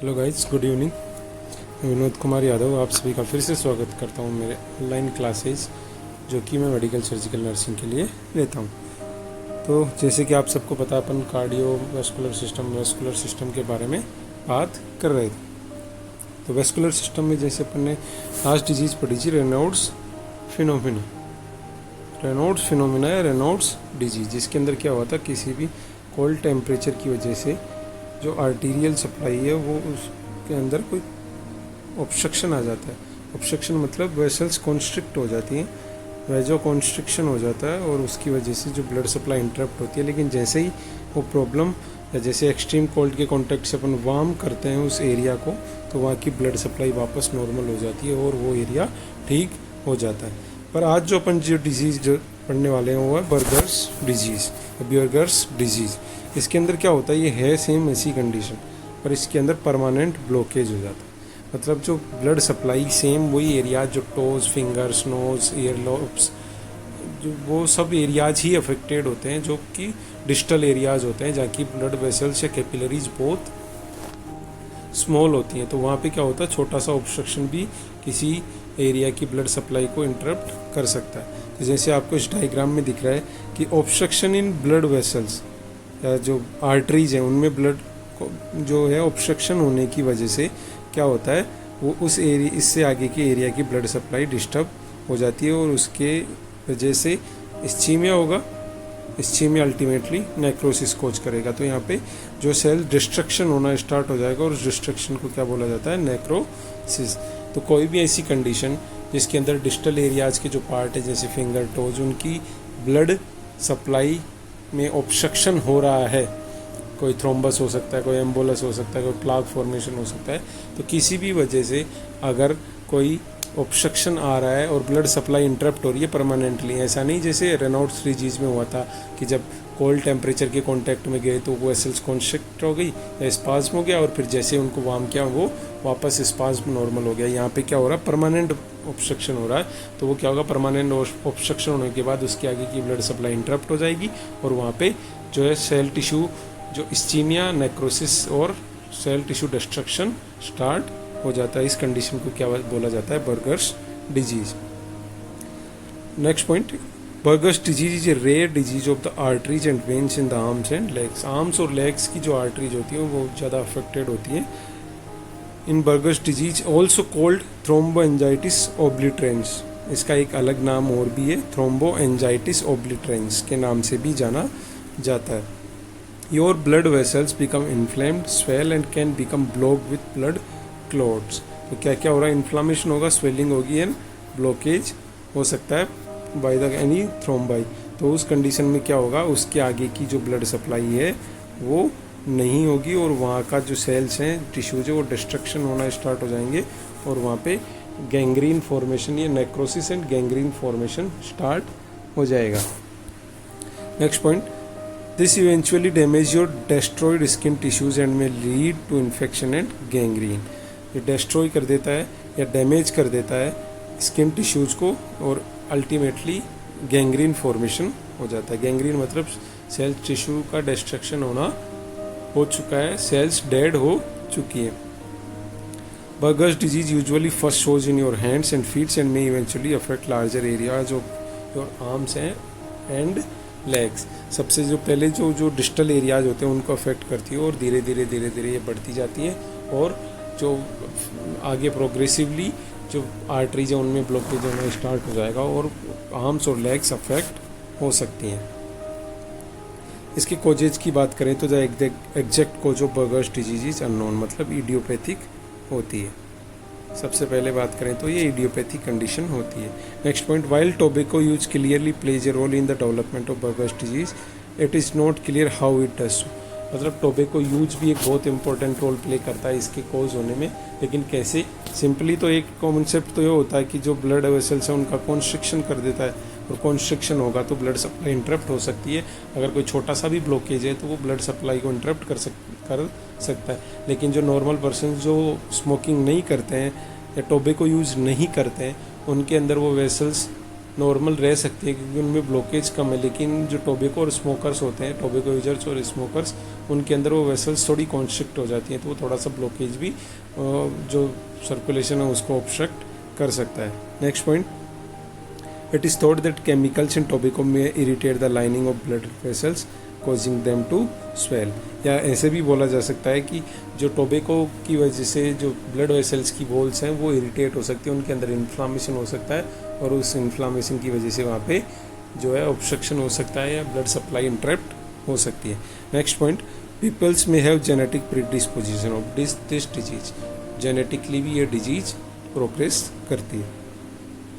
Hello guys, good evening. मैं विनोद कुमार यादव आप सभी का फिर से स्वागत करता हूं मेरे ऑनलाइन क्लासेस जो कि मैं मेडिकल सर्जिकल नर्सिंग के लिए लेता हूं। तो जैसे कि आप सबको पता, अपन कार्डियो वेस्कुलर सिस्टम के बारे में बात कर रहे थे। तो वेस्कुलर सिस्टम में जैसे अपन ने लास्ट डिजीज़ पढ़ी थी रेनॉल्ड्स फिनोमिना या रेनॉल्ड्स डिजीज़, जिसके अंदर क्या हुआ था, किसी भी कोल्ड टेम्परेचर की वजह से जो आर्टीरियल सप्लाई है वो उसके अंदर कोई ऑब्स्ट्रक्शन आ जाता है। ऑब्स्ट्रक्शन मतलब वेसल्स कॉन्स्ट्रिक्ट हो जाती हैं, वेजो कॉन्स्ट्रिक्शन हो जाता है और उसकी वजह से जो ब्लड सप्लाई इंटरप्ट होती है। लेकिन जैसे ही वो प्रॉब्लम या जैसे एक्सट्रीम कोल्ड के कॉन्टेक्ट से अपन वार्म करते हैं उस एरिया को, तो वहाँ की ब्लड सप्लाई वापस नॉर्मल हो जाती है और वो एरिया ठीक हो जाता है। पर आज जो अपन जो डिजीज़ जो पढ़ने वाले हैं वो है बर्गर्स डिजीज़। इसके अंदर क्या होता है, ये है सेम ऐसी कंडीशन, पर इसके अंदर परमानेंट ब्लॉकेज हो जाता है। मतलब जो ब्लड सप्लाई सेम वही एरिया, जो toes, fingers, nose, ear lobes, जो वो सब एरियाज ही अफेक्टेड होते हैं, जो कि डिस्टल एरियाज होते हैं, जहाँ की ब्लड वेसल्स या कैपिलरीज बहुत स्मॉल होती हैं। तो वहाँ पे क्या होता है, छोटा सा ऑब्स्ट्रक्शन भी किसी एरिया की ब्लड सप्लाई को इंटरप्ट कर सकता है। तो जैसे आपको इस डायग्राम में दिख रहा है कि ऑब्स्ट्रक्शन इन ब्लड वेसल्स या जो आर्टरीज हैं उनमें ब्लड जो है ऑब्स्ट्रक्शन होने की वजह से क्या होता है, वो उस एरिया, इससे आगे के एरिया की ब्लड सप्लाई डिस्टर्ब हो जाती है और उसके वजह से इस्चीमिया होगा। इस्चीमिया अल्टीमेटली नेक्रोसिस कोज करेगा। तो यहाँ पे जो सेल डिस्ट्रक्शन होना स्टार्ट हो जाएगा और उस डिस्ट्रक्शन को क्या बोला जाता है, नेक्रोसिस। तो कोई भी ऐसी कंडीशन जिसके अंदर डिस्टल एरियाज के जो पार्ट है जैसे फिंगर, टोज, उनकी ब्लड सप्लाई में ऑब्स्ट्रक्शन हो रहा है, कोई थ्रोम्बस हो सकता है, कोई एम्बोलस हो सकता है, कोई प्लाक फॉर्मेशन हो सकता है, तो किसी भी वजह से अगर कोई ऑब्स्ट्रक्शन आ रहा है और ब्लड सप्लाई इंटरप्ट हो रही है परमानेंटली, ऐसा नहीं जैसे रेनॉल्ड्स डिजीज में हुआ था कि जब कोल्ड टेम्परेचर के कांटेक्ट में गए तो वो वेसल्स कॉन्स्ट्रिक्ट हो गई या स्पाज्म हो गया और फिर जैसे उनको वार्म किया वो वापस स्पाज्म नॉर्मल हो गया। यहाँ पे क्या हो रहा है, परमानेंट ऑब्स्ट्रक्शन हो रहा है। तो वो क्या होगा, परमानेंट ऑब्स्ट्रक्शन होने के बाद उसके आगे की ब्लड सप्लाई इंटरप्ट हो जाएगी और वहाँ पे जो है सेल टिश्यू, जो इस्चीमिया, नेक्रोसिस और सेल टिश्यू डिस्ट्रक्शन स्टार्ट हो जाता है। इस कंडीशन को क्या बोला जाता है, Buerger's disease. Next point, Buerger's disease is a rare disease of the arteries and veins in the arms and legs. Arms और लेग्स की जो आर्टरीज होती है वो बहुत ज़्यादा अफेक्टेड होती है। इन बर्गर्स डिजीज ऑल्सो कोल्ड थ्रोम्बोएंजाइटिस ओब्लिटरेंस, इसका एक अलग नाम और भी है, थ्रोम्बोएंजाइटिस ओब्लिटरेंस के नाम से भी जाना जाता है। Your blood vessels become inflamed, swell and can become blocked with blood clots। तो क्या क्या हो रहा है, इन्फ्लामेशन होगा, स्वेलिंग होगी एंड ब्लॉकेज हो सकता है बाय द एनी थ्रोम्बाई। तो उस कंडीशन में क्या होगा, उसके आगे की जो ब्लड सप्लाई है वो नहीं होगी और वहाँ का जो सेल्स हैं, टिश्यूज है, वो डिस्ट्रक्शन होना स्टार्ट हो जाएंगे और वहाँ पे गैंग्रीन फॉर्मेशन या necrosis and gangrene formation start हो जाएगा। Next point, This eventually damages your destroyed skin tissues and may lead to infection and gangrene। ये डिस्ट्रॉय कर देता है या डैमेज कर देता है स्किन टिश्यूज़ को और अल्टीमेटली गैंग्रीन फॉर्मेशन हो जाता है। गैंग्रीन मतलब सेल टिश्यू का डिस्ट्रक्शन होना हो चुका है, सेल्स डेड हो चुकी है। Buerger's disease usually first shows in your hands and feats and may eventually affect larger areas of your arms हैं एंड लेग्स। सबसे जो पहले जो डिस्टल एरियाज होते हैं उनको अफेक्ट करती है और धीरे धीरे ये बढ़ती जाती है और जो आगे प्रोग्रेसिवली जो आर्टरीज है उनमें ब्लॉकेज होना स्टार्ट हो जाएगा और आर्म्स और लेग्स अफेक्ट हो सकती हैं। इसके कोजेज की बात करें तो the exact cause of Buerger's disease is unknown, मतलब इडियोपैथिक होती है। सबसे पहले बात करें तो ये इडियोपैथिक कंडीशन होती है। Next point, while tobacco use clearly plays a role in the development of Buerger's disease, it is not clear how it does so. मतलब टोबैको यूज भी एक बहुत इंपॉर्टेंट रोल प्ले करता है इसके कोज होने में, लेकिन कैसे, सिंपली तो एक कॉन्सेप्ट तो ये होता है कि जो ब्लड वेसल्स है उनका कॉन्स्ट्रिक्शन कर देता है और कॉन्स्ट्रिक्शन होगा तो ब्लड सप्लाई इंटरप्ट हो सकती है। अगर कोई छोटा सा भी ब्लॉकेज है तो वो ब्लड सप्लाई को इंटरप्ट कर सकता है। लेकिन जो नॉर्मल पर्सन जो स्मोकिंग नहीं करते हैं या टोबैको यूज़ नहीं करते हैं उनके अंदर वो वेसल्स नॉर्मल रह सकती है क्योंकि उनमें ब्लॉकेज कम है। लेकिन जो टोबैको और स्मोकर्स होते हैं, टोबैको यूजर्स और स्मोकर्स, उनके अंदर वो वेसल्स थोड़ी कॉन्स्ट्रिक्ट हो जाती हैं, तो वो थोड़ा सा ब्लॉकेज भी जो सर्कुलेशन है उसको ऑब्स्ट्रक्ट कर सकता है। Next point, it is thought that chemicals in tobacco में irritate the lining of blood vessels causing them to swell. या ऐसे भी बोला जा सकता है कि जो टोबैको की वजह से जो ब्लड वेसल्स की वॉल्स हैं वो इरिटेट हो सकती है, उनके अंदर इन्फ्लामेशन हो सकता है और उस इन्फ्लामेशन की वजह से वहाँ पे जो है ऑब्स्ट्रक्शन हो सकता है या ब्लड सप्लाई इंटरप्ट हो सकती है। नेक्स्ट पॉइंट, पीपल्स में have genetic predisposition of this disease. Genetically भी ये डिजीज प्रोग्रेस करती है।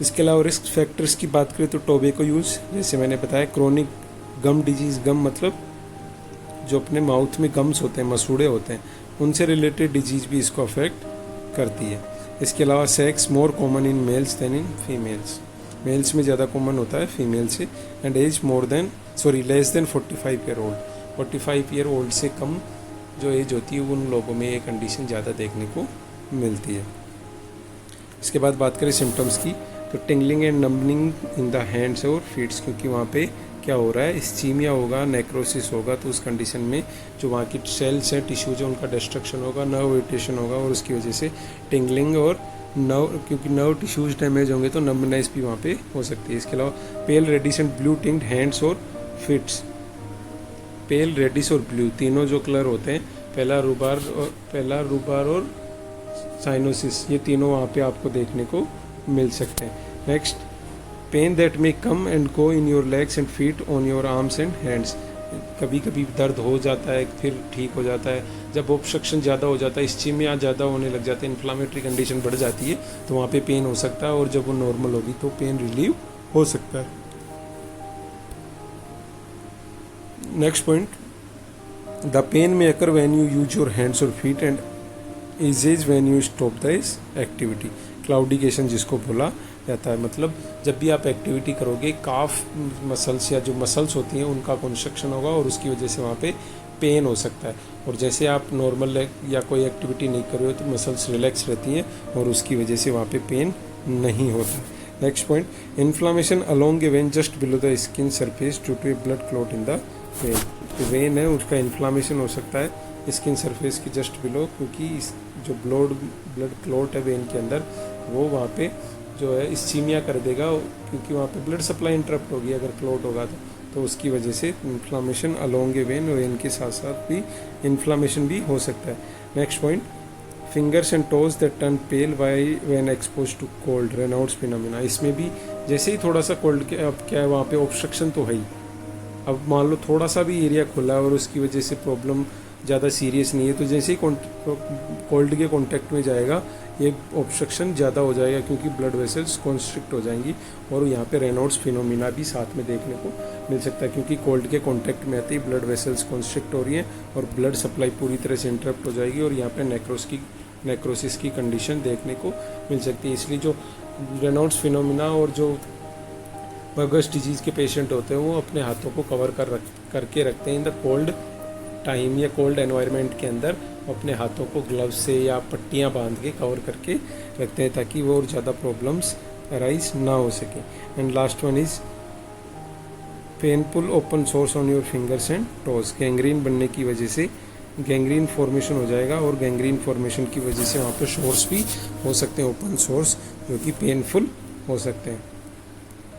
इसके अलावा रिस्क फैक्टर्स की बात करें तो टोबैको यूज़, जैसे मैंने बताया, क्रोनिक गम डिजीज़, गम मतलब जो अपने माउथ में गम्स होते हैं, मसूड़े होते हैं, उनसे रिलेटेड डिजीज़ भी इसको अफेक्ट करती है। इसके अलावा sex more common in males than in females. Males में ज़्यादा कॉमन होता है फीमेल से। And age less than 45 year old. 45 year old से कम जो एज होती है उन लोगों में ये कंडीशन ज़्यादा देखने को मिलती है। इसके बाद बात करें सिम्टम्स की, तो tingling and numbing in the hands और फीट्स, क्योंकि वहाँ पे क्या हो रहा है, इस्चीमिया होगा, नेक्रोसिस होगा, तो उस कंडीशन में जो वहाँ की सेल्स हैं, टिश्यूज हैं, उनका डिस्ट्रक्शन होगा, नर्व इरिटेशन होगा और उसकी वजह से टिंगलिंग और क्योंकि नर्व टिश्यूज डैमेज होंगे तो नंबनेस भी वहाँ पे हो सकती है। इसके अलावा पेल रेडिश एंड ब्लू टिंग्ड हैंड्स और फिट्स। पेल रेडिश और ब्लू तीनों जो कलर होते हैं, पहला रूबार और साइनोसिस, ये तीनों वहाँ पे आपको देखने को मिल सकते हैं। Next, pain that may come and go in your legs and feet on your arms and hands. कभी कभी दर्द हो जाता है फिर ठीक हो जाता है, जब ऑब्स्ट्रक्शन ज़्यादा हो जाता है, इस्चीमिया ज़्यादा होने लग जाता है, इन्फ्लामेटरी कंडीशन बढ़ जाती है, तो वहाँ पे पेन हो सकता है और जब वो नॉर्मल होगी तो पेन रिलीव हो सकता है। नेक्स्ट पॉइंट, द पेन में occur when you use your hands और feet and eases when you stop this activity. Claudication जिसको बोला जाता है, मतलब जब भी आप एक्टिविटी करोगे काफ मसल्स या जो मसल्स होती हैं उनका कंस्ट्रक्शन होगा और उसकी वजह से वहाँ पे पेन हो सकता है। और जैसे आप नॉर्मल या कोई एक्टिविटी नहीं कर रहे हो तो मसल्स रिलैक्स रहती हैं और उसकी वजह से वहाँ पे पेन नहीं होता। Next point, inflammation along a vein just below the skin surface due to a blood clot in the vein. तो वेन है उसका इन्फ्लामेशन हो सकता है स्किन सरफेस के जस्ट बिलो, क्योंकि जो ब्लड क्लॉट है वेन के अंदर वो वहाँ पे जो है इस्चीमिया कर देगा, क्योंकि वहाँ पे ब्लड सप्लाई इंटरप्ट होगी अगर क्लॉट होगा तो उसकी वजह से इन्फ्लामेशन अलोंग ए वेन के साथ साथ भी इन्फ्लामेशन भी हो सकता है। Next point, fingers and toes that turn pale when expose to cold, Raynaud's phenomena. इसमें भी जैसे ही थोड़ा सा कोल्ड के अब क्या है वहाँ पे ऑब्स्ट्रक्शन तो है ही, अब मान लो थोड़ा सा भी एरिया खुला है और उसकी वजह से प्रॉब्लम ज़्यादा सीरियस नहीं है, तो जैसे ही कोल्ड के कॉन्टैक्ट में जाएगा ये ऑब्स्ट्रक्शन ज़्यादा हो जाएगा, क्योंकि ब्लड वेसल्स कॉन्स्ट्रिक्ट हो जाएंगी और यहाँ पे रेनॉल्ड्स फिनोमिना भी साथ में देखने को मिल सकता है, क्योंकि कोल्ड के कॉन्टैक्ट में आते ही ब्लड वेसल्स कॉन्स्ट्रिक्ट हो रही हैं और ब्लड सप्लाई पूरी तरह से इंटरप्ट हो जाएगी और यहाँ पे नेक्रोसिस की कंडीशन देखने को मिल सकती है। इसलिए जो रेनॉल्ड्स फिनोमिना और जो बर्गर्स डिजीज़ के पेशेंट होते हैं वो अपने हाथों को कवर करके रखते हैं इन द कोल्ड टाइम या कोल्ड एनवायरनमेंट के अंदर, अपने हाथों को ग्लव्स से या पट्टियाँ बांध के कवर करके रखते हैं ताकि वो और ज़्यादा प्रॉब्लम्स अराइज ना हो सके। And last one is painful open source on your fingers and toes. Gangrene बनने की वजह से गैंग्रीन फॉर्मेशन हो जाएगा और गैंग्रीन फॉर्मेशन की वजह से वहाँ पर सोर्स भी हो सकते हैं, ओपन सोर्स, जो कि पेनफुल हो सकते हैं।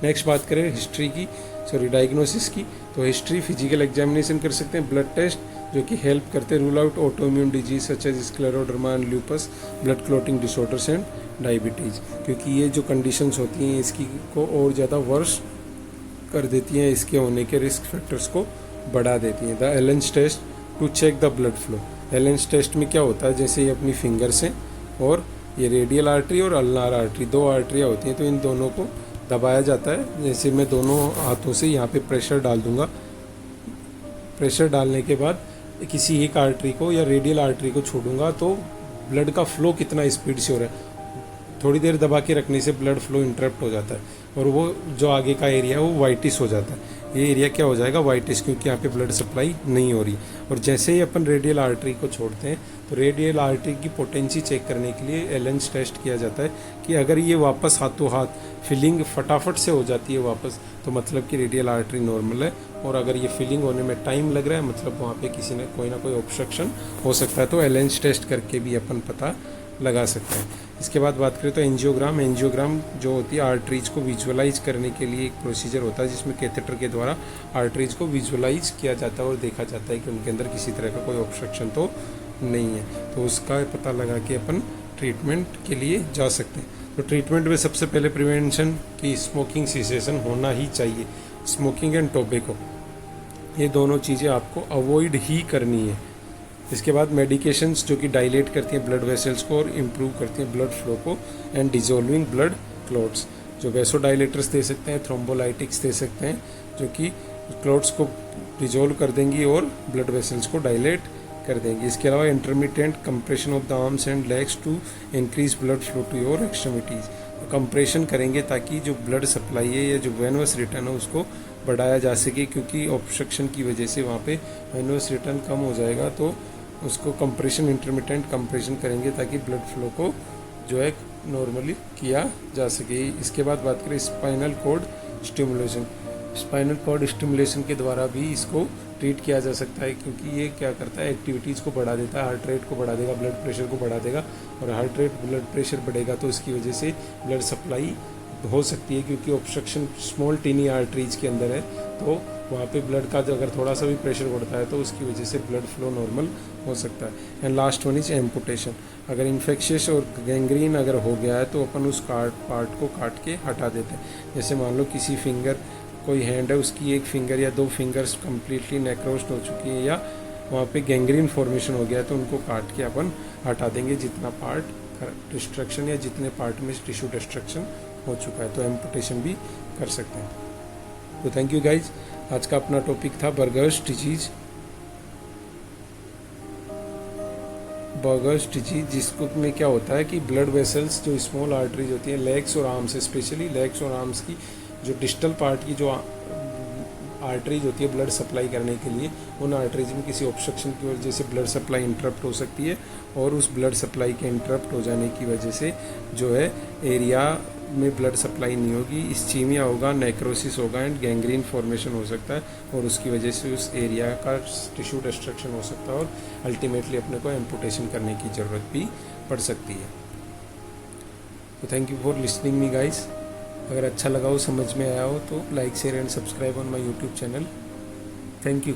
नेक्स्ट बात करें डायग्नोसिस की, तो हिस्ट्री फिजिकल एग्जामिनेशन कर सकते हैं, ब्लड टेस्ट जो कि हेल्प करते हैं rule out autoimmune disease such as scleroderma and lupus, blood clotting disorders and diabetes, क्योंकि ये जो कंडीशंस होती हैं इसकी को और ज़्यादा वर्स कर देती हैं, इसके होने के रिस्क फैक्टर्स को बढ़ा देती हैं। The Allen's test to check the blood flow. Allen's test में क्या होता है, जैसे ये अपनी फिंगर्स हैं और ये रेडियल आर्टरी और अल्नार आर्टरी, दो आर्टरियाँ होती हैं, तो इन दोनों को दबाया जाता है। जैसे मैं दोनों हाथों से यहाँ पे प्रेशर डाल दूंगा, प्रेशर डालने के बाद किसी एक आर्टरी को या रेडियल आर्टरी को छोड़ूंगा तो ब्लड का फ्लो कितना स्पीड से हो रहा है, थोड़ी देर दबा के रखने से ब्लड फ्लो इंटरप्ट हो जाता है और वो जो आगे का एरिया है वो वाइटिस हो जाता है। ये एरिया क्या हो जाएगा, वाइटिस, क्योंकि यहाँ पे ब्लड सप्लाई नहीं हो रही। और जैसे ही अपन रेडियल आर्टरी को छोड़ते हैं तो रेडियल आर्टरी की पोटेंसी चेक करने के लिए एलेंस टेस्ट किया जाता है कि अगर ये वापस हाथों हाथ फिलिंग फटाफट से हो जाती है वापस, तो मतलब कि रेडियल आर्टरी नॉर्मल है। और अगर ये फिलिंग होने में टाइम लग रहा है, मतलब वहाँ पे किसी ने कोई ना कोई ऑब्स्ट्रक्शन हो सकता है, तो एलेंस टेस्ट करके भी अपन पता लगा सकते हैं। इसके बाद बात करें तो एंजियोग्राम जो होती है आर्टरीज को विजुअलाइज करने के लिए एक प्रोसीजर होता है जिसमें कैथेटर के द्वारा आर्टरीज को विजुअलाइज किया जाता है और देखा जाता है कि उनके अंदर किसी तरह का कोई ऑब्स्ट्रक्शन तो नहीं है, तो उसका पता लगा के अपन ट्रीटमेंट के लिए जा सकते हैं। तो ट्रीटमेंट में सबसे पहले प्रिवेंशन की स्मोकिंग सीसेशन होना ही चाहिए। स्मोकिंग एंड टोबैको, ये दोनों चीज़ें आपको अवॉइड ही करनी है। इसके बाद मेडिकेशंस जो कि डायलेट करती हैं ब्लड वेसल्स को और इम्प्रूव करती हैं ब्लड फ्लो को, एंड डिजोल्विंग ब्लड क्लॉट्स, जो वेसोडाइलेटर्स दे सकते हैं, थ्रोम्बोलाइटिक्स दे सकते हैं जो कि क्लॉट्स को डिजोल्व कर देंगी और ब्लड वेसल्स को डायलेट कर देंगी। इसके अलावा intermediate compression of the arms and legs to increase blood flow to your extremities, तो कंप्रेशन करेंगे ताकि जो ब्लड सप्लाई है या जो वेनस रिटर्न है उसको बढ़ाया जा सके, क्योंकि ऑब्स्ट्रक्शन की वजह से वहाँ पे वेनस रिटर्न कम हो जाएगा, तो उसको कंप्रेशन, इंटरमीडिएट कंप्रेशन करेंगे ताकि ब्लड फ्लो को जो है नॉर्मली किया जा सके। इसके बाद बात करें spinal cord stimulation. Spinal cord stimulation के द्वारा भी इसको ट्रीट किया जा सकता है, क्योंकि ये क्या करता है, एक्टिविटीज़ को बढ़ा देता है, हार्ट रेट को बढ़ा देगा, ब्लड प्रेशर को बढ़ा देगा, और हार्ट रेट ब्लड प्रेशर बढ़ेगा तो इसकी वजह से ब्लड सप्लाई हो सकती है, क्योंकि ऑब्स्ट्रक्शन स्मॉल टीनी आर्टरीज के अंदर है, तो वहाँ पे ब्लड का अगर थोड़ा सा भी प्रेशर बढ़ता है तो उसकी वजह से ब्लड फ्लो नॉर्मल हो सकता है। And last one is amputation. अगर इन्फेक्शियस और गैंग्रीन अगर हो गया है तो अपन उस पार्ट को काट के हटा देते हैं। जैसे मान लो किसी फिंगर, कोई हैंड है उसकी एक फिंगर या दो फिंगर्स कम्प्लीटली नेक्रोस्ड हो चुकी है या वहाँ पे गैंग्रीन फॉर्मेशन हो गया है, तो उनको काट के अपन हटा देंगे जितना पार्ट डिस्ट्रक्शन या जितने पार्ट में टिश्यू डिस्ट्रक्शन हो चुका है, तो एम्पुटेशन भी कर सकते हैं। तो थैंक यू गाइज, आज का अपना टॉपिक था बर्गर्स डिजीज। बर्गर्स डिजीज जिसको में क्या होता है कि ब्लड वेसल्स जो स्मॉल आर्टरीज होती हैं लेग्स और आर्म्स, स्पेशली लेग्स और आर्म्स की जो डिस्टल पार्ट की जो आर्टरीज होती है ब्लड सप्लाई करने के लिए, उन आर्टरीज में किसी ऑब्स्ट्रक्शन की वजह से ब्लड सप्लाई इंटरप्ट हो सकती है, और उस ब्लड सप्लाई के इंटरप्ट हो जाने की वजह से जो है एरिया में ब्लड सप्लाई नहीं होगी, इस्चीमिया होगा, नेक्रोसिस होगा एंड गैंग्रीन फॉर्मेशन हो सकता है, और उसकी वजह से उस एरिया का टिश्यू डिस्ट्रक्शन हो सकता है और अल्टीमेटली अपने को एम्पुटेशन करने की ज़रूरत भी पड़ सकती है। तो thank you for listening me guys. अगर अच्छा लगा हो, समझ में आया हो, तो like share and subscribe on my YouTube channel. Thank you.